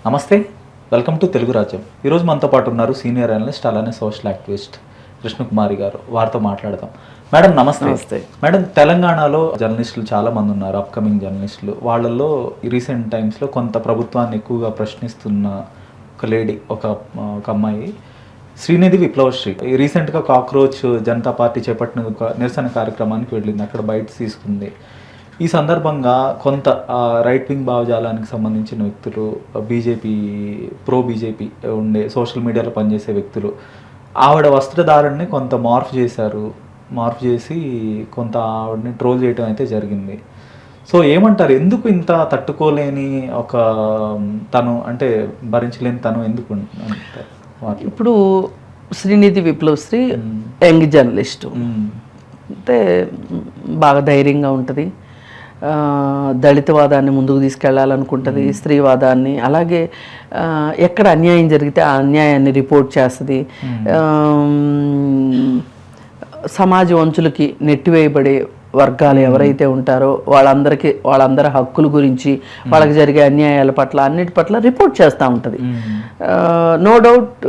నమస్తే, welcome to Telugu రాజ్యం. ఈరోజు మనతో పాటు ఉన్నారు సీనియర్ అనలిస్ట్ అలానే సోషల్ యాక్టివిస్ట్ కృష్ణకుమారి గారు. వారితో మాట్లాడదాం. మేడం నమస్తే. నమస్తే మేడం, తెలంగాణలో జర్నలిస్టులు చాలా మంది ఉన్నారు, అప్కమింగ్ జర్నలిస్టులు. వాళ్ళల్లో రీసెంట్ టైమ్స్లో కొంత ప్రభుత్వాన్ని ఎక్కువగా ప్రశ్నిస్తున్న ఒక లేడీ, ఒక అమ్మాయి శ్రీనిధి విప్లవశ్రీ. రీసెంట్గా కాక్రోచ్ జనతా పార్టీ చేపట్టిన ఒక నిరసన కార్యక్రమానికి వెళ్ళింది, అక్కడ బైట్స్ తీసుకుంది. ఈ సందర్భంగా కొంత రైట్ వింగ్ భావజాలానికి సంబంధించిన వ్యక్తులు, ప్రో బీజేపీ ఉండే సోషల్ మీడియాలో పనిచేసే వ్యక్తులు ఆవిడ వస్త్రధారణని కొంత మార్ఫ్ చేసి కొంత ఆవిడని ట్రోల్ చేయడం అయితే జరిగింది. సో ఏమంటారు, ఎందుకు ఇంత తట్టుకోలేని ఒక తను, అంటే భరించలేని తను ఎందుకు అంటారు? ఇప్పుడు శ్రీనిధి విప్లవశ్రీ యంగ్ జర్నలిస్టు, అంటే బాగా ధైర్యంగా ఉంటుంది, దళితవాదాన్ని ముందుకు తీసుకెళ్లాలనుకుంటుంది, స్త్రీవాదాన్ని, అలాగే ఎక్కడ అన్యాయం జరిగితే ఆ అన్యాయాన్ని రిపోర్ట్ చేస్తుంది, సమాజ వంచులకి నెట్టివేయబడే వర్గాలు ఎవరైతే ఉంటారో వాళ్ళందరి హక్కుల గురించి, వాళ్ళకి జరిగే అన్యాయాల పట్ల అన్నిటి పట్ల రిపోర్ట్ చేస్తూ ఉంటుంది. నో డౌట్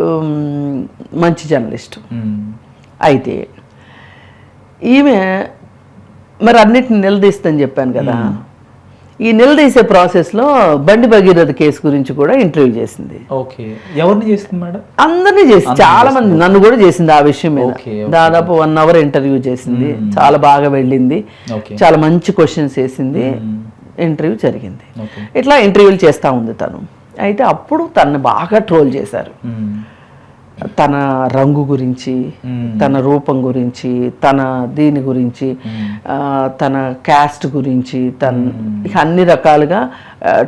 మంచి జర్నలిస్టు. అయితే ఈమె మరి అన్నిటిని నిలదీస్తుందని చెప్పాను కదా, ఈ నిలదీసే ప్రాసెస్లో బండి భగీరథ కేసు గురించి కూడా ఇంటర్వ్యూ చేసింది. ఓకే, ఎవరిని చేసింది మేడం? అందరినీ చేసింది, చాలా మంది, నన్ను కూడా చేసింది ఆ విషయం మీద. దాదాపు 1 hour ఇంటర్వ్యూ చేసింది, చాలా బాగా వెళ్ళింది, చాలా మంచి క్వశ్చన్స్ వేసింది, ఇంటర్వ్యూ జరిగింది. ఇట్లా ఇంటర్వ్యూలు చేస్తూ ఉంది తను. అయితే అప్పుడు తనని బాగా ట్రోల్ చేశారు. తన రంగు గురించి, తన రూపం గురించి, తన దీని గురించి, తన క్యాస్ట్ గురించి, అన్ని రకాలుగా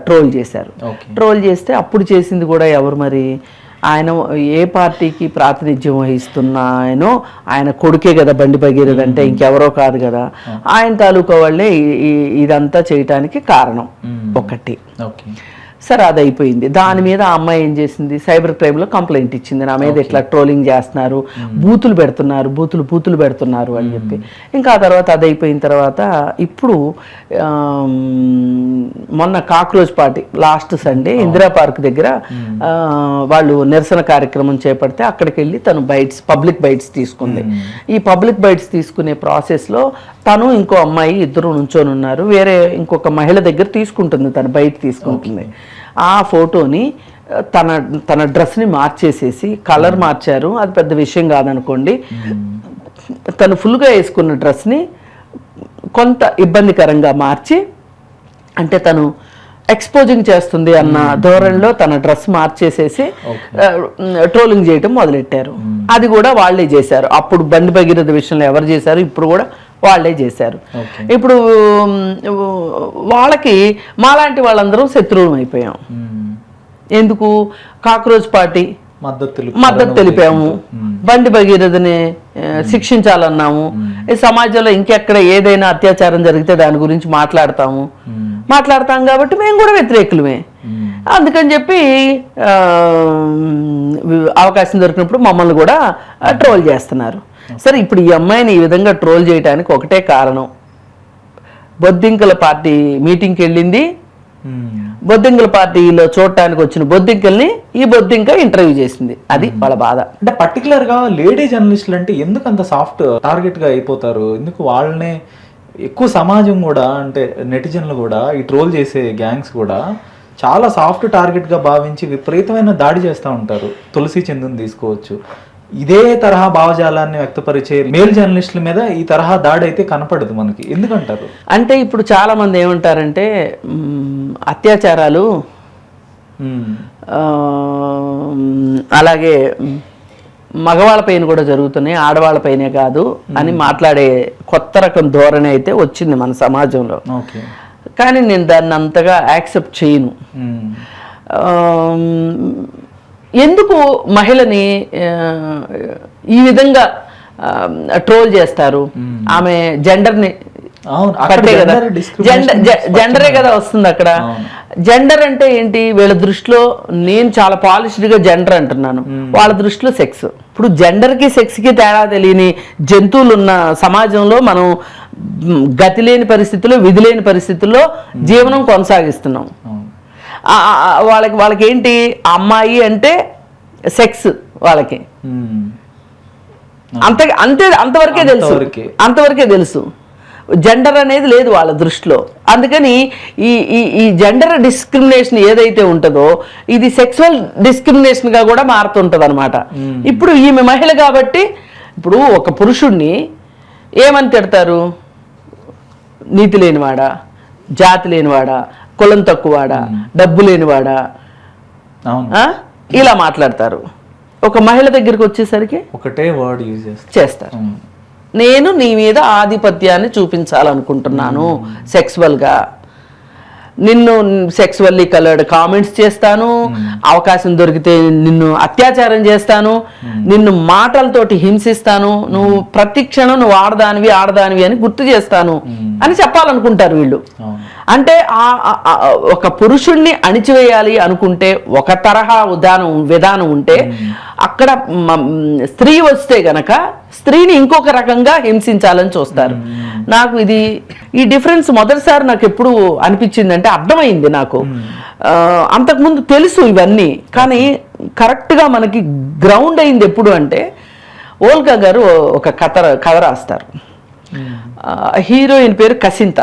ట్రోల్ చేశారు. ట్రోల్ చేస్తే అప్పుడు చేసింది కూడా ఎవరు మరి, ఆయన ఏ పార్టీకి ప్రాతినిధ్యం వహిస్తున్నాయనో ఆయన కొడుకే కదా బండి భగీరథ, అంటే ఇంకెవరో కాదు కదా, ఆయన తాలూకా వాళ్ళే ఇదంతా చేయటానికి కారణం ఒకటి. సరే, అది అయిపోయింది. దాని మీద ఆ అమ్మాయి ఏం చేసింది, సైబర్ క్రైమ్లో కంప్లైంట్ ఇచ్చింది, నా మీద ఇట్లా ట్రోలింగ్ చేస్తున్నారు, బూతులు పెడుతున్నారు అని చెప్పి. ఇంకా ఆ తర్వాత అది అయిపోయిన తర్వాత ఇప్పుడు మొన్న cockroach party last Sunday Indira park దగ్గర వాళ్ళు నిరసన కార్యక్రమం చేపడితే అక్కడికి వెళ్ళి తను పబ్లిక్ బైట్స్ తీసుకుంది. ఈ పబ్లిక్ బైట్స్ తీసుకునే ప్రాసెస్లో తను ఇంకో అమ్మాయి ఇద్దరు నుంచొని ఉన్నారు, వేరే ఇంకొక మహిళ దగ్గర తీసుకుంటుంది, తను బయట తీసుకుంటుంది. ఆ ఫోటోని తన డ్రెస్ని మార్చేసేసి కలర్ మార్చారు, అది పెద్ద విషయం కాదనుకోండి. తను ఫుల్గా వేసుకున్న డ్రెస్ని కొంత ఇబ్బందికరంగా మార్చి, అంటే తను ఎక్స్పోజింగ్ చేస్తుంది అన్న ధోరణిలో తన డ్రెస్ మార్చేసేసి ట్రోలింగ్ చేయటం మొదలెట్టారు. అది కూడా వాళ్ళే చేశారు. అప్పుడు బండి భగీరథ విషయంలో ఎవరు చేశారు, ఇప్పుడు కూడా వాళ్ళే చేశారు. ఇప్పుడు వాళ్ళకి మాలాంటి వాళ్ళందరం శత్రువులం అయిపోయాం. ఎందుకు? కాక్రోచ్ పార్టీ మద్దతు తెలిపాము, బండి భగీరథని శిక్షించాలన్నాము, ఈ సమాజంలో ఇంకెక్కడ ఏదైనా అత్యాచారం జరిగితే దాని గురించి మాట్లాడతాం కాబట్టి మేము కూడా వ్యతిరేకులమే. అందుకని చెప్పి అవకాశం దొరికినప్పుడు మమ్మల్ని కూడా ట్రోల్ చేస్తున్నారు. సరే, ఇప్పుడు ఈ అమ్మాయిని ఈ విధంగా ట్రోల్ చేయడానికి ఒకటే కారణం, బొద్దింకల పార్టీ మీటింగ్కి వెళ్ళింది, బొద్దింకల పార్టీలో చూడటానికి వచ్చిన బొద్దింకల్ని ఈ బొద్దింక ఇంటర్వ్యూ చేసింది. అది వాళ్ళ బాధ. అంటే పర్టికులర్గా లేడీ జర్నలిస్టులు అంటే ఎందుకు అంత సాఫ్ట్ టార్గెట్గా అయిపోతారు? ఎందుకు వాళ్ళనే ఎక్కువ సమాజం కూడా, అంటే నెటిజన్లు కూడా, ఈ ట్రోల్ చేసే గ్యాంగ్స్ కూడా చాలా సాఫ్ట్ టార్గెట్గా భావించి విపరీతమైన దాడి చేస్తూ ఉంటారు. తులసి చందుని తీసుకోవచ్చు, ఇదే తరహా భావజాలాన్ని వ్యక్తపరిచే మేల్ జర్నలిస్టుల మీద ఈ తరహా దాడి అయితే కనపడదు మనకి. ఎందుకంటారు? అంటే ఇప్పుడు చాలా మంది ఏమంటారంటే అత్యాచారాలు అలాగే మగవాళ్ళపైన కూడా జరుగుతున్నాయి, ఆడవాళ్ళపైనే కాదు అని మాట్లాడే కొత్త రకం ధోరణి అయితే వచ్చింది మన సమాజంలో. కానీ నేను దాన్ని అంతగా యాక్సెప్ట్ చేయను. ఎందుకు మహిళని ఈ విధంగా ట్రోల్ చేస్తారు? ఆమె జెండర్ని పట్టే కదా, జెండరే కదా వస్తుంది అక్కడ. జెండర్ అంటే ఏంటి? వీళ్ళ దృష్టిలో నేను చాలా పాలిష్డ్గా జెండర్ అంటున్నాను, వాళ్ళ దృష్టిలో సెక్స్. ఇప్పుడు జెండర్కి సెక్స్కి తేడా తెలియని జంతువులు ఉన్న సమాజంలో మనం గతి లేని పరిస్థితుల్లో, విధి లేని పరిస్థితుల్లో జీవనం కొనసాగిస్తున్నాం. వాళ్ళకి ఏంటి, అమ్మాయి అంటే సెక్స్ వాళ్ళకి అంతవరకే తెలుసు. జెండర్ అనేది లేదు వాళ్ళ దృష్టిలో. అందుకని ఈ జెండర్ డిస్క్రిమినేషన్ ఏదైతే ఉంటుందో ఇది సెక్సువల్ డిస్క్రిమినేషన్గా కూడా మారుతుంటుంది అనమాట. ఇప్పుడు ఈమె మహిళ కాబట్టి ఇప్పుడు ఒక పురుషుణ్ణి ఏమని తిడతారు? నీతి లేనివాడా, జాతి లేనివాడా, కులం తక్కువవాడా, డబ్బు లేనివాడా, ఇలా మాట్లాడతారు. ఒక మహిళ దగ్గరికి వచ్చేసరికి ఒకటే వర్డ్ యూజ్ చేస్తారు. నేను నీ మీద ఆధిపత్యాన్ని చూపించాలనుకుంటున్నాను సెక్సువల్గా, నిన్ను సెక్సువల్లీ కలర్డ్ కామెంట్స్ చేస్తాను, అవకాశం దొరికితే నిన్ను అత్యాచారం చేస్తాను, నిన్ను మాటలతోటి హింసిస్తాను, నువ్వు ప్రతి క్షణం నువ్వు ఆడదానివి అని గుర్తు చేస్తాను అని చెప్పాలనుకుంటారు వీళ్ళు. అంటే ఒక పురుషుణ్ణి అణిచివేయాలి అనుకుంటే ఒక తరహా విధానం ఉంటే, అక్కడ స్త్రీ వస్తే గనక స్త్రీని ఇంకొక రకంగా హింసించాలని చూస్తారు. నాకు ఈ డిఫరెన్స్ మొదటిసారి నాకు ఎప్పుడు అనిపించిందంటే అర్థమైంది నాకు. అంతకుముందు తెలుసు ఇవన్నీ, కానీ కరెక్ట్గా మనకి గ్రౌండ్ అయింది ఎప్పుడు అంటే, ఓల్కా గారు ఒక కథ రాస్తారు. హీరోయిన్ పేరు కసింత.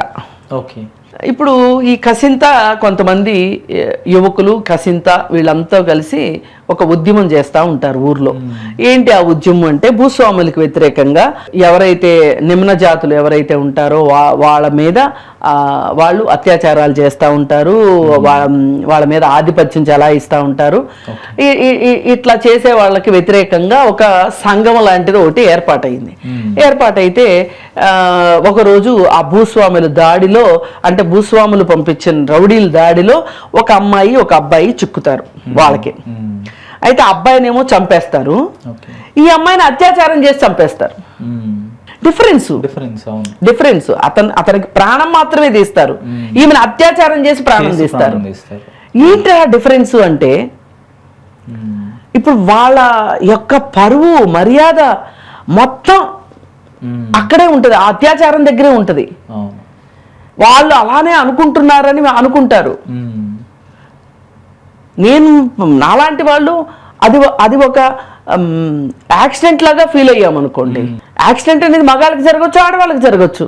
ఓకే. ఇప్పుడు ఈ కసింత కొంతమంది యువకులు కసింత వీళ్ళంతా కలిసి ఒక ఉద్యమం చేస్తూ ఉంటారు ఊర్లో. ఏంటి ఆ ఉద్యమం అంటే, భూస్వాములకు వ్యతిరేకంగా ఎవరైతే నిమ్న జాతులు ఎవరైతే ఉంటారో వాళ్ళ మీద వాళ్ళు అత్యాచారాలు చేస్తూ ఉంటారు, వాళ్ళ మీద ఆధిపత్యం చెలాయిస్తూ ఉంటారు. ఇట్లా చేసే వాళ్ళకి వ్యతిరేకంగా ఒక సంఘం లాంటిది ఒకటి ఏర్పాటైతే ఒకరోజు ఆ భూస్వాముల దాడిలో, అంటే భూస్వాములు పంపించిన రౌడీల దాడిలో ఒక అమ్మాయి ఒక అబ్బాయి చిక్కుతారు వాళ్ళకి. అయితే అబ్బాయినేమో చంపేస్తారు, ఈ అమ్మాయిని అత్యాచారం చేసి చంపేస్తారు. డిఫరెన్స్ అతనికి ప్రాణం మాత్రమే తీస్తారు, ఈమెను అత్యాచారం చేసి ప్రాణం తీస్తారు. ఏంటి ఆ డిఫరెన్స్ అంటే, ఇప్పుడు వాళ్ళ యొక్క పరువు మర్యాద మొత్తం అక్కడే ఉంటది, ఆ అత్యాచారం దగ్గరే ఉంటది. వాళ్ళు అలానే అనుకుంటున్నారని అనుకుంటారు. నేను నాలాంటి వాళ్ళు అది ఒక యాక్సిడెంట్ లాగా ఫీల్ అయ్యాం అనుకోండి. యాక్సిడెంట్ అనేది మగాళ్ళకి జరగచ్చు, ఆడవాళ్ళకి జరగచ్చు.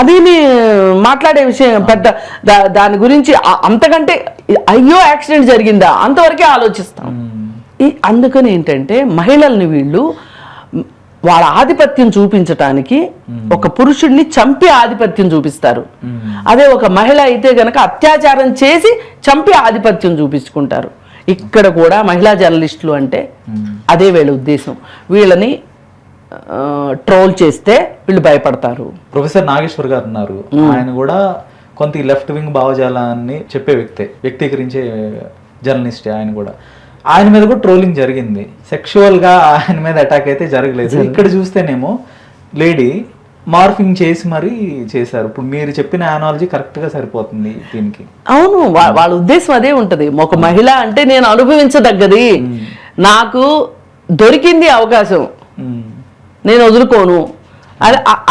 అది మాట్లాడే విషయం పెద్ద, దాని గురించి అంతకంటే అయ్యో యాక్సిడెంట్ జరిగిందా అంతవరకే ఆలోచిస్తాం. అందుకని ఏంటంటే మహిళల్ని వీళ్ళు వాళ్ళ ఆధిపత్యం చూపించటానికి ఒక పురుషుడిని చంపి ఆధిపత్యం చూపిస్తారు. అదే ఒక మహిళ అయితే గనక అత్యాచారం చేసి చంపి ఆధిపత్యం చూపించుకుంటారు. ఇక్కడ కూడా మహిళా జర్నలిస్టులు అంటే అదే వీళ్ళ ఉద్దేశం. వీళ్ళని ట్రోల్ చేస్తే వీళ్ళు భయపడతారు. ప్రొఫెసర్ నాగేశ్వర్ గారు ఉన్నారు, ఆయన కూడా కొంత లెఫ్ట్ వింగ్ భావజాలాన్ని చెప్పే వ్యక్తీకరించే జర్నలిస్ట్. ఆయన మీద కూడా ట్రోలింగ్ జరిగింది. సెక్షువల్ గా ఆయన మీద అటాక్ అయితే జరగలేదు. ఇక్కడ చూస్తేనేమో లేడీ మార్ఫింగ్ చేసి మరీ చేశారు. ఇప్పుడు మీరు చెప్పిన అనాలజీ కరెక్ట్ గా సరిపోతుంది దీనికి. అవును, వాళ్ళ ఉద్దేశం అదే ఉంటది. ఒక మహిళ అంటే నేను అనుభవించదగ్గది, నాకు దొరికింది అవకాశం, నేను వదులుకోను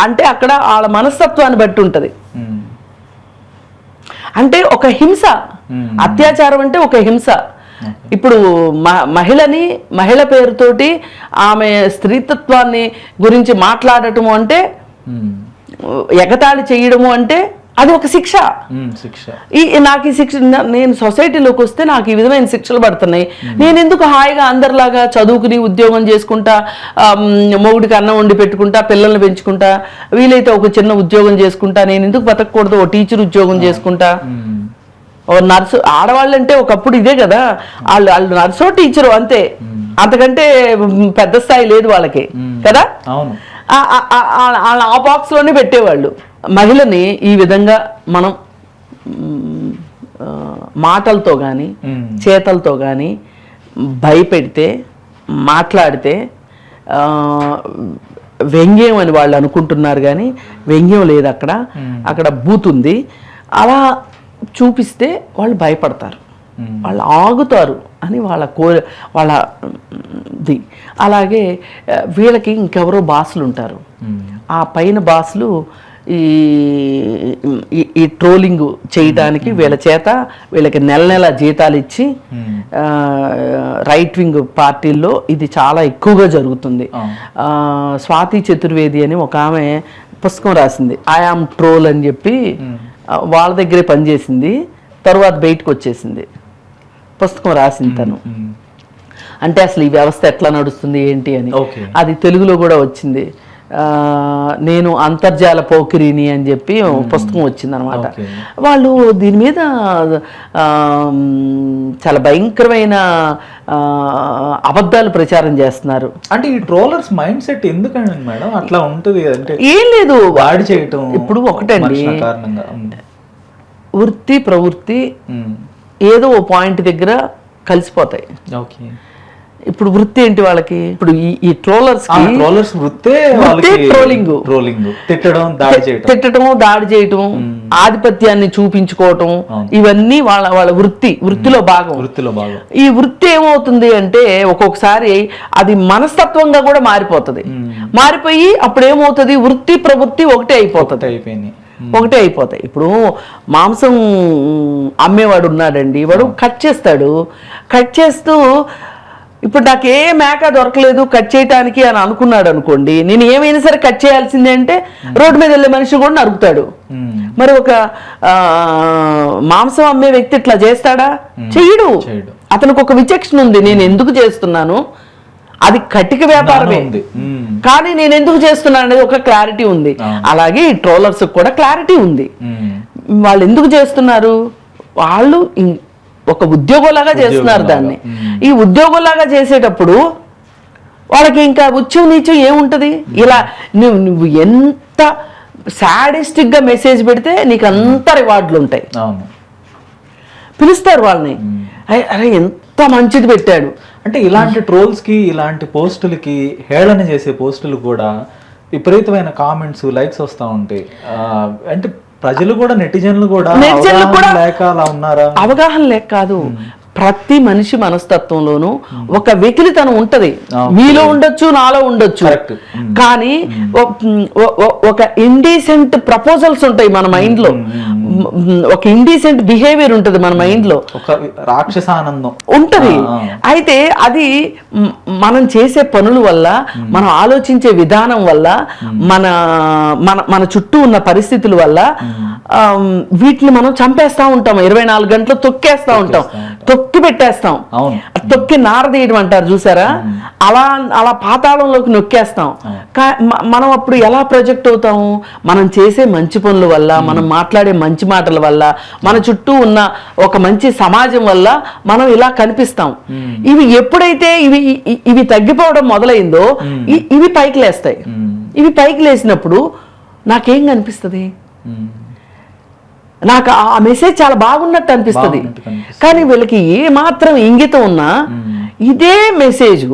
అంటే అక్కడ వాళ్ళ మనస్తత్వాన్ని బట్టి ఉంటది. అంటే ఒక హింస, అత్యాచారం అంటే ఒక హింస. ఇప్పుడు మహిళ పేరుతోటి ఆమె స్త్రీతత్వాన్ని గురించి మాట్లాడటము అంటే, ఎగతాళి చేయడము అంటే అది ఒక శిక్ష. నాకు ఈ శిక్ష, నేను సొసైటీలోకి వస్తే నాకు ఈ విధమైన శిక్షలు పడుతున్నాయి. నేను ఎందుకు హాయిగా అందరిలాగా చదువుకుని ఉద్యోగం చేసుకుంటా, మొగుడికి అన్నం వండి పెట్టుకుంటా, పిల్లల్ని పెంచుకుంటా, వీలైతే ఒక చిన్న ఉద్యోగం చేసుకుంటా, నేను ఎందుకు బతకూడదు, ఓ టీచర్ ఉద్యోగం చేసుకుంటా, ఓ నర్సు. ఆడవాళ్ళంటే ఒకప్పుడు ఇదే కదా, వాళ్ళు నర్సో టీచరు అంతే, అంతకంటే పెద్ద స్థాయి లేదు వాళ్ళకి కదా. ఆ బాక్స్ లోనే పెట్టేవాళ్ళు. మహిళని ఈ విధంగా మనం మాటలతో కానీ చేతలతో కానీ భయపెడితే, మాట్లాడితే వ్యంగ్యం అని వాళ్ళు అనుకుంటున్నారు, కానీ వ్యంగ్యం లేదు అక్కడ బూతుంది. అలా చూపిస్తే వాళ్ళు భయపడతారు, వాళ్ళు ఆగుతారు అని వాళ్ళది. అలాగే వీళ్ళకి ఇంకెవరో బాసులు ఉంటారు. ఆ పైన బాసులు ఈ ట్రోలింగ్ చేయడానికి వీళ్ళకి నెల జీతాలు ఇచ్చి రైట్ వింగ్ పార్టీల్లో ఇది చాలా ఎక్కువగా జరుగుతుంది. స్వాతి చతుర్వేది అని ఒక ఆమె పుస్తకం రాసింది, ఐ యామ్ ట్రోల్ అని చెప్పి, వాళ్ళ దగ్గరే పనిచేసింది, తర్వాత బయటకు వచ్చేసింది, పుస్తకం రాసింది తను. అంటే అసలు ఈ వ్యవస్థ ఎట్లా నడుస్తుంది ఏంటి అని. అది తెలుగులో కూడా వచ్చింది, నేను అంతర్జాల పోకిరిని అని చెప్పి పుస్తకం వచ్చింది అనమాట. వాళ్ళు దీని మీద చాలా భయంకరమైన అబద్ధాలు ప్రచారం చేస్తున్నారు. అంటే ఈ ట్రోలర్స్ మైండ్ సెట్ ఎందుకండి మేడం అట్లా ఉంటుంది? అంటే ఏం లేదు, వాడి చేయటం. ఇప్పుడు ఒకటండి, కారణంగా వృత్తి ప్రవృత్తి ఏదో ఓ పాయింట్ దగ్గర కలిసిపోతాయి. ఓకే, ఇప్పుడు వృత్తి ఏంటి వాళ్ళకి? ఇప్పుడు ఈ ట్రోలర్స్ ట్రోలింగ్, తిట్టడం, దాడి చేయటం, ఆధిపత్యాన్ని చూపించుకోవటం, ఇవన్నీ వాళ్ళ వృత్తిలో భాగం. ఈ వృత్తి ఏమవుతుంది అంటే ఒక్కొక్కసారి అది మనస్తత్వంగా కూడా మారిపోతుంది. మారిపోయి అప్పుడు ఏమవుతుంది, వృత్తి ప్రవృత్తి ఒకటే అయిపోతాయి. ఇప్పుడు మాంసం అమ్మేవాడు ఉన్నాడండి, వాడు కట్ చేస్తూ ఇప్పుడు నాకు ఏ మేక దొరకలేదు కట్ చేయటానికి అని అనుకున్నాడు అనుకోండి, నేను ఏమైనా సరే కట్ చేయాల్సిందే అంటే రోడ్డు మీద వెళ్ళే మనిషి కూడా నరుకుతాడు. మరి ఒక మాంసం అమ్మే వ్యక్తి ఇట్లా చేస్తాడా? చెయ్యడు. అతనికి ఒక విచక్షణ ఉంది, నేను ఎందుకు చేస్తున్నాను, అది కటిక వ్యాపారమే, కానీ నేను ఎందుకు చేస్తున్నాను అనేది ఒక క్లారిటీ ఉంది. అలాగే ఈ ట్రోలర్స్ కూడా క్లారిటీ ఉంది. వాళ్ళు ఎందుకు చేస్తున్నారు, వాళ్ళు ఒక ఉద్యోగంలాగా చేస్తున్నారు దాన్ని. ఈ ఉద్యోగంలాగా చేసేటప్పుడు వాళ్ళకి ఇంకా ఉచ్చం నీచం ఏముంటది? ఇలా నువ్వు ఎంత సాడిస్టిక్ గా మెసేజ్ పెడితే నీకు అంత రివార్డులు ఉంటాయి. పిలుస్తారు వాళ్ళని, అరే ఎంత మంచిది పెట్టాడు అంటే. ఇలాంటి ట్రోల్స్ కి, ఇలాంటి పోస్టులకి, హేళన చేసే పోస్టులు కూడా విపరీతమైన కామెంట్స్, లైక్స్ వస్తూ ఉంటాయి. అంటే ప్రజలు కూడా, నెటిజన్లు కూడా అవగాహన లేక కాదు, ప్రతి మనిషి మనస్తత్వంలోనూ ఒక వెకిలితనం ఉంటది. మీలో ఉండొచ్చు, నాలో ఉండొచ్చు, కానీ ఒక ఇండీసెంట్ ప్రపోజల్స్ ఉంటాయి మన మైండ్ లో, ఒక ఇండీసెంట్ బిహేవియర్ ఉంటది మన మైండ్ లో, రాక్షసానందం ఉంటది. అయితే అది మనం చేసే పనుల వల్ల, మనం ఆలోచించే విధానం వల్ల, మన చుట్టూ ఉన్న పరిస్థితుల వల్ల వీటిని మనం చంపేస్తా ఉంటాం. 24 గంటలు తొక్కేస్తా ఉంటాం, తొక్కి పెట్టేస్తాం. తొక్కి నారదీయడం అంటారు చూసారా, అలా పాతాళంలోకి నొక్కేస్తాం. మనం అప్పుడు ఎలా ప్రొజెక్ట్ అవుతాము? మనం చేసే మంచి పనుల వల్ల, మనం మాట్లాడే మంచి మాటల వల్ల, మన చుట్టూ ఉన్న ఒక మంచి సమాజం వల్ల మనం ఇలా కనిపిస్తాం. ఇవి ఎప్పుడైతే ఇవి తగ్గిపోవడం మొదలైందో ఇవి పైకి లేస్తాయి. ఇవి పైకి లేసినప్పుడు నాకేం కనిపిస్తుంది? నాకు ఆ మెసేజ్ చాలా బాగున్నట్టు అనిపిస్తుంది. కానీ వీళ్ళకి ఏ మాత్రం ఇంగితం ఉన్నా ఇదే మెసేజ్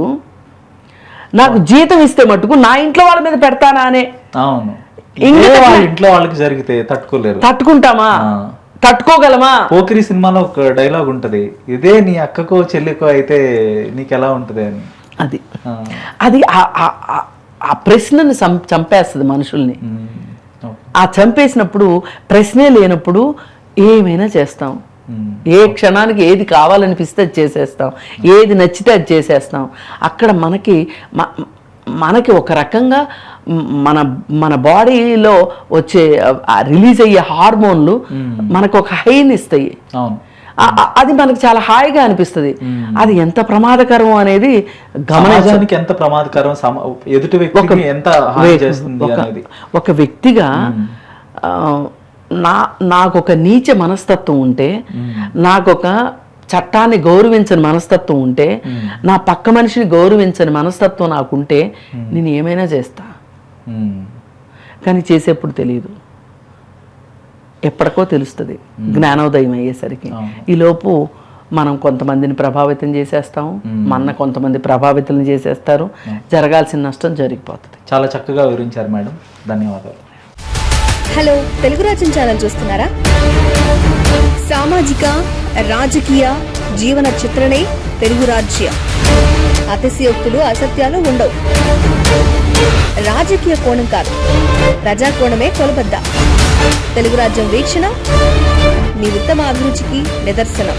నాకు జీతం ఇస్తే మటుకు నా ఇంట్లో వాళ్ళ మీద పెడతానా అనే ఇంట్లో వాళ్ళకి జరిగితే తట్టుకుంటామా? తట్టుకోగలమా? పోకిరి సినిమాలో ఒక డైలాగ్ ఉంటది, ఇదే నీ అక్కకో చెల్లికో అయితే నీకెలా ఉంటది అని. అది ఆ ప్రశ్నని చంపేస్తుంది మనుషుల్ని. ఆ చంపేసినప్పుడు ప్రశ్నే లేనప్పుడు ఏమైనా చేస్తాం. ఏ క్షణానికి ఏది కావాలనిపిస్తే అది చేసేస్తాం, ఏది నచ్చితే అది చేసేస్తాం. అక్కడ మనకి ఒక రకంగా మన బాడీలో వచ్చే రిలీజ్ అయ్యే హార్మోన్లు మనకు ఒక హైని ఇస్తాయి. అది మనకు చాలా హాయిగా అనిపిస్తుంది. అది ఎంత ప్రమాదకరం అనేది గమనించడానికి, ఎంత ప్రమాదకరం, ఎదుటి వ్యక్తికి ఎంత హాని చేస్తుంది అనేది. ఒక వ్యక్తిగా నాకొక నీచ మనస్తత్వం ఉంటే, నాకొక చట్టాన్ని గౌరవించని మనస్తత్వం ఉంటే, నా పక్క మనిషిని గౌరవించని మనస్తత్వం నాకుంటే నేను ఏమైనా చేస్తా. కానీ చేసేప్పుడు తెలియదు, ఎప్పటికో తెలుస్తుంది జ్ఞానోదయం అయ్యేసరికి. ఈలోపు మనం కొంతమందిని ప్రభావితం చేసేస్తాం, కొంతమంది ప్రభావితం చేసేస్తారు, జరగాల్సిన నష్టం జరిగిపోతుంది. చాలా చక్కగా వివరించారు మేడం, ధన్యవాదాలు. హలో, తెలుగు రాజ్యం ఛానల్ చూస్తున్నారా? సామాజిక, రాజకీయ, జీవన చిత్రణే తెలుగు రాజ్యం. అతిశయోక్తులు, అసత్యాలు ఉండవు. రాజకీయ కోణం కాదు, ప్రజా కోణమే కొలబద్ద. తెలుగు రాజ్యం వీక్షణ మీ ఉత్తమ అభిరుచికి నిదర్శనం.